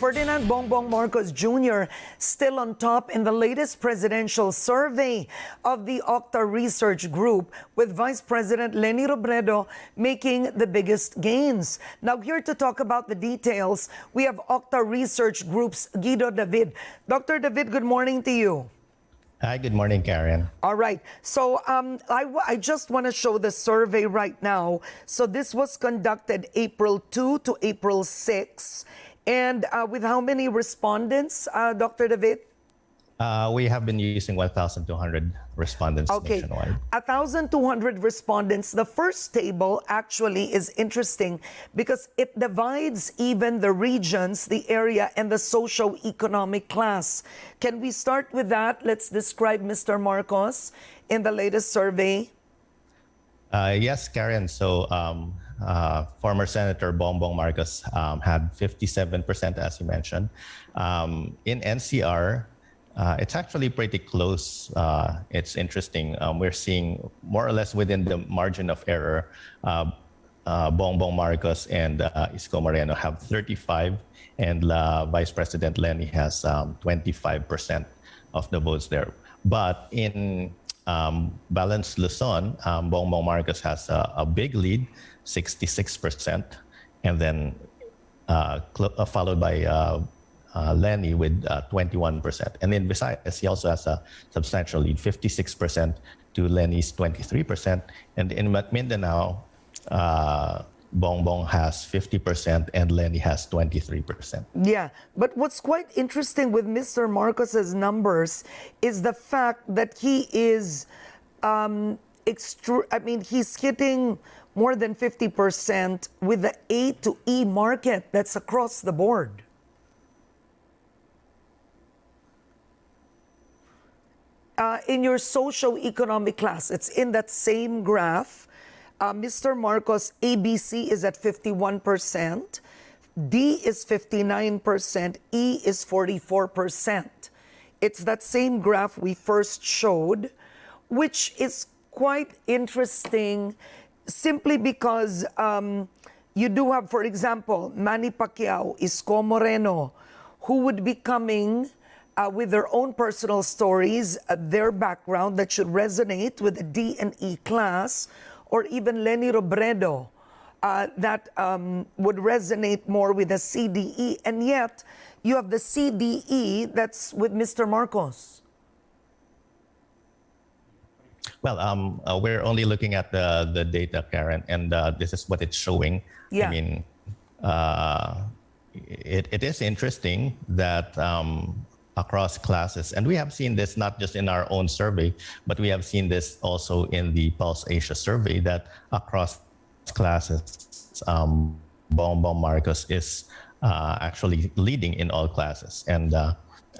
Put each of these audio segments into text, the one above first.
Ferdinand Bongbong Marcos Jr. still on top in the latest presidential survey of the OCTA Research Group, with Vice President Leni Robredo making the biggest gains. Now, here to talk about the details, we have OCTA Research Group's Guido David. Dr. David, good morning to you. Hi, good morning, Karen. All right. So I just want to show the survey right now. So this was conducted April 2 to April 6. And with how many respondents, Dr. David? We have been using 1,200 respondents nationwide. 1,200 respondents. The first table actually is interesting because it divides even the regions, the area, and the socio-economic class. Can we start with that? Let's describe Mr. Marcos in the latest survey. Yes, Karen. So former Senator Bongbong Marcos had 57%, as you mentioned. In NCR, it's actually pretty close. It's interesting. We're seeing more or less within the margin of error. Bongbong Marcos and Isko Moreno have 35, and Vice President Leni has 25% of the votes there. But in Balanced Luzon, Bongbong Marcos has a big lead, 66%, and then followed by Leni with 21%. And in Visayas, he also has a substantial lead, 56% to Leni's 23%. And in Mindanao, Bongbong has 50% and Leni has 23%. Yeah, but what's quite interesting with Mr. Marcos's numbers is the fact that he is, he's hitting more than 50% with the A to E market. That's across the board. In your socio-economic class, it's in that same graph. Mr. Marcos, ABC is at 51%, D is 59%, E is 44%. It's that same graph we first showed, which is quite interesting simply because you do have, for example, Manny Pacquiao, Isko Moreno, who would be coming with their own personal stories, their background that should resonate with the D and E class, or even Leni Robredo that would resonate more with the CDE. And yet, you have the CDE that's with Mr. Marcos. Well, we're only looking at the data, Karen, and this is what it's showing. Yeah. I mean, it is interesting that across classes, and we have seen this not just in our own survey, but we have seen this also in the Pulse Asia survey, that across classes, Bongbong Marcos is actually leading in all classes. And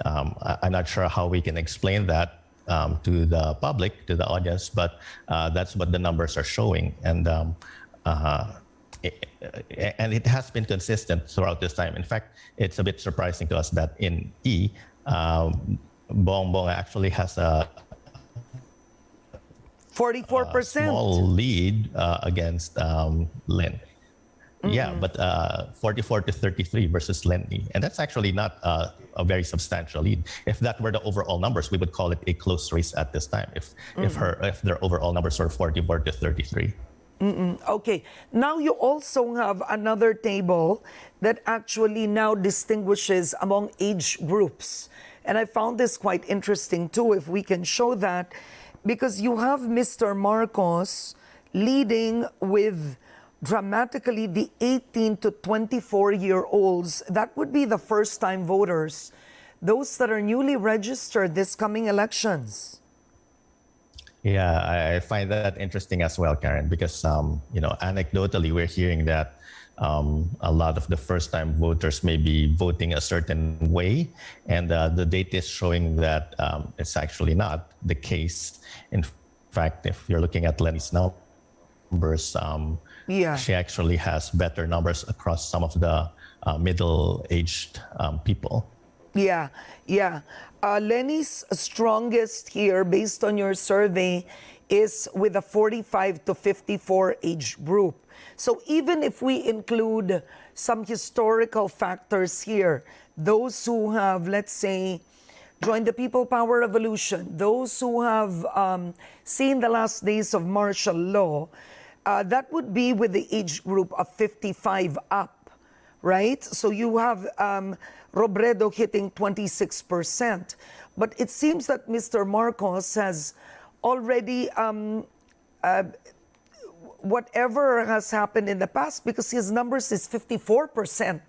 I'm not sure how we can explain that to the public, to the audience, but that's what the numbers are showing. And it has been consistent throughout this time. In fact, it's a bit surprising to us that in E, Bongbong actually has a 44% small lead against Leni. Yeah, but 44 to 33 versus Leni, and that's actually not a very substantial lead. If that were the overall numbers, we would call it a close race at this time. If their overall numbers were 44 to 33. Okay, now you also have another table that actually now distinguishes among age groups. And I found this quite interesting too, if we can show that, because you have Mr. Marcos leading with dramatically the 18 to 24-year-olds. That would be the first-time voters, those that are newly registered this coming elections. Yeah, I find that interesting as well, Karen, because anecdotally, we're hearing that a lot of the first-time voters may be voting a certain way, and the data is showing that it's actually not the case. In fact, if you're looking at Leni's numbers, she actually has better numbers across some of the middle-aged people. Yeah. Leni's strongest here, based on your survey, is with a 45 to 54 age group. So even if we include some historical factors here, those who have, let's say, joined the People Power Revolution, those who have seen the last days of martial law, that would be with the age group of 55 up, right? So you have Robredo hitting 26%. But it seems that Mr. Marcos has already, whatever has happened in the past, because his numbers is 54%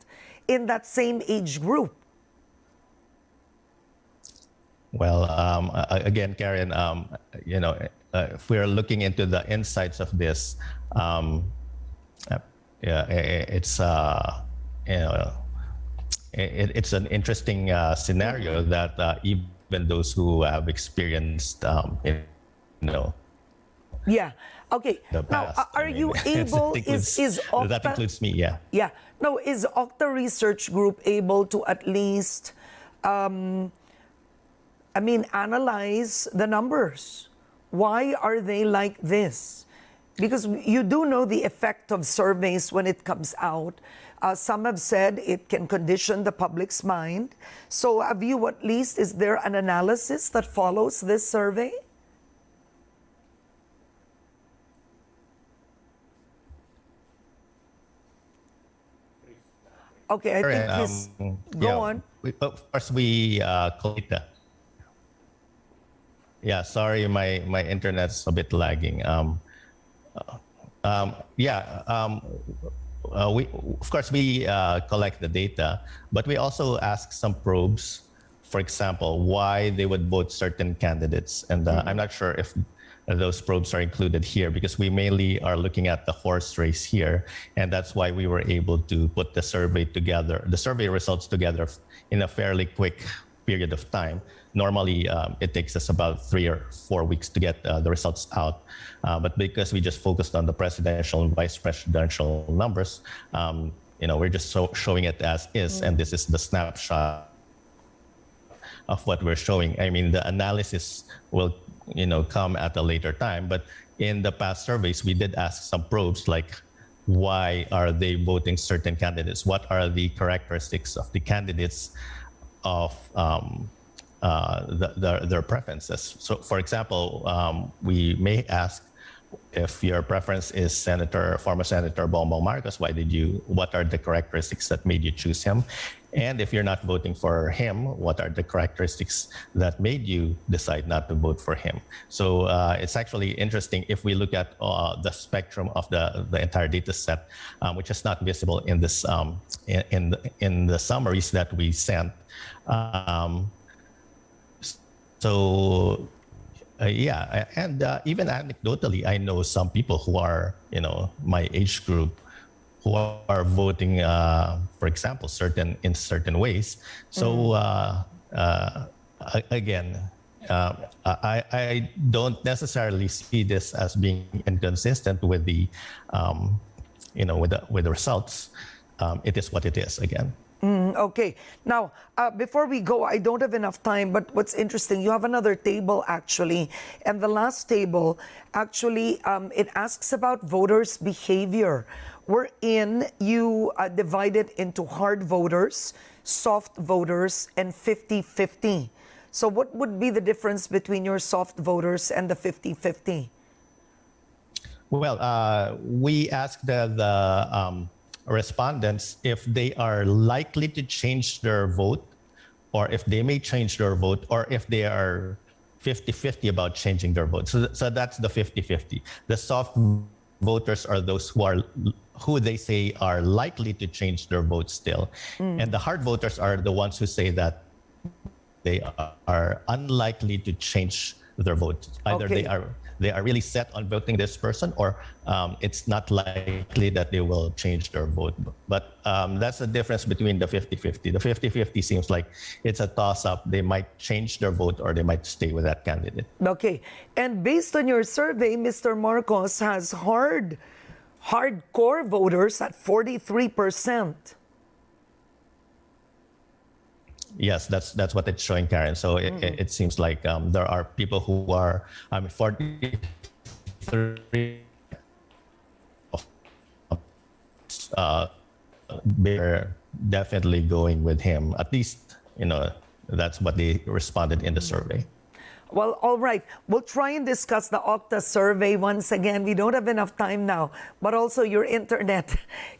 in that same age group. Well, again, Karen, if we're looking into the insights of this, it's it's an interesting scenario that even those who have experienced, Yeah. Okay. the Now, past. are you able? Is Octa? That includes me, yeah. Yeah. No, is Octa Research Group able to at least, analyze the numbers? Why are they like this? Because you do know the effect of surveys when it comes out. Some have said it can condition the public's mind. So have you at least, is there an analysis that follows this survey? Okay, I think this, go on. Of course, we OCTA. Yeah, sorry, my internet's a bit lagging. We of course we collect the data, but we also ask some probes. For example, why they would vote certain candidates, and I'm not sure if those probes are included here because we mainly are looking at the horse race here, and that's why we were able to put the survey together, the survey results together in a fairly quick period of time. Normally, it takes us about 3 or 4 weeks to get the results out. But because we just focused on the presidential and vice presidential numbers, we're just showing it as is, and this is the snapshot of what we're showing. I mean, the analysis will, come at a later time. But in the past surveys, we did ask some probes like, why are they voting certain candidates? What are the characteristics of the candidates of their preferences? So, for example, we may ask if your preference is former Senator Bongbong Marcos, what are the characteristics that made you choose him? And if you're not voting for him, what are the characteristics that made you decide not to vote for him? So it's actually interesting if we look at the spectrum of the entire data set, which is not visible in this in the summaries that we sent. And even anecdotally, I know some people who are, my age group, who are voting, for example, in certain ways. So again, I don't necessarily see this as being inconsistent with the, with the results. It is what it is again. Okay. Now, before we go, I don't have enough time, but what's interesting, you have another table actually, and the last table actually, it asks about voters' behavior. Wherein you divide it into hard voters, soft voters, and 50-50. So what would be the difference between your soft voters and the 50-50? Well, we asked the respondents if they are likely to change their vote, or if they may change their vote, or if they are 50-50 about changing their vote. So that's the 50-50. The soft voters are those who they say are likely to change their vote still. And the hard voters are the ones who say that they are unlikely to change their vote. Either they are really set on voting this person, or it's not likely that they will change their vote. But that's the difference between the 50-50. The 50-50 seems like it's a toss-up. They might change their vote or they might stay with that candidate. Okay. And based on your survey, Mr. Marcos has hardcore voters at 43%. Yes, that's what it's showing, Karen. So it seems like there are people who are 43 bigger definitely going with him. At least, that's what they responded in the survey. Well, all right. We'll try and discuss the OCTA survey once again. We don't have enough time now, but also your internet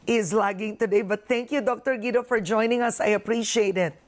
is lagging today. But thank you, Dr. Guido, for joining us. I appreciate it.